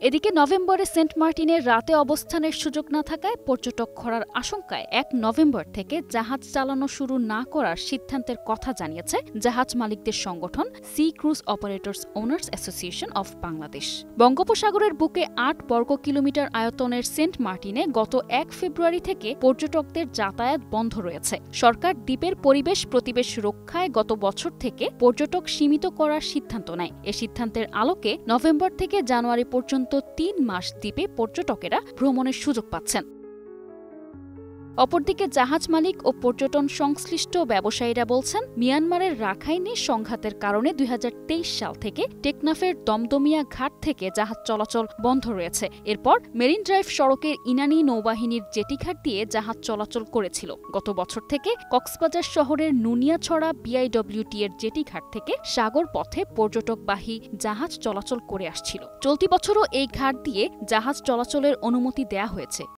এদিকে নভেম্বরে সেন্ট মার্টিনের রাতে অবস্থানের সুযোগ না থাকায় পর্যটক খরার আশঙ্কায় ১ নভেম্বর থেকে জাহাজ চালানো শুরু না করার সিদ্ধান্তের কথা জানিয়েছে জাহাজ মালিকদের সংগঠন sea cruise operators owners association of Bangladesh. বঙ্গোপসাগরের বুকে ৮ বর্গ কিলোমিটার আয়তনের সেন্ট মার্টিনে গত ১ ফেব্রুয়ারি থেকে পর্যটকদের যাতায়াত বন্ধ রয়েছে। সরকার দ্বীপের পরিবেশ প্রতিবেশ রক্ষায় গত বছর থেকে পর্যটক সীমিত করার সিদ্ধান্ত নেয়। এ সিদ্ধান্তের আলোকে নভেম্বর থেকে জানুয়ারি পর্যন্ত ৩ মাস দ্বীপে পর্যটকেরা ভ্রমণের সুযোগ পাচ্ছেন। অপরদিকে জাহাজ মালিক ও পর্যটন সংশ্লিষ্ট ব্যবসায়ীরা বলছেন, মিয়ানমারের রাখাইনে সংঘাতের কারণে ২০২৩ সাল থেকে টেকনাফের দমদমিয়া ঘাট থেকে জাহাজ চলাচল বন্ধ রয়েছে। এরপর মেরিন ড্রাইভ সড়কের ইনানী নৌবাহিনীর জেটিঘাট দিয়ে জাহাজ চলাচল করেছিল। গত বছর থেকে কক্সবাজার শহরের নুনিয়াছড়া বিআইডব্লিউটি এর জেটিঘাট থেকে সাগর পথে পর্যটকবাহী জাহাজ চলাচল করে আসছিল। চলতি বছরও এই ঘাট দিয়ে জাহাজ চলাচলের অনুমতি দেয়া হয়েছে।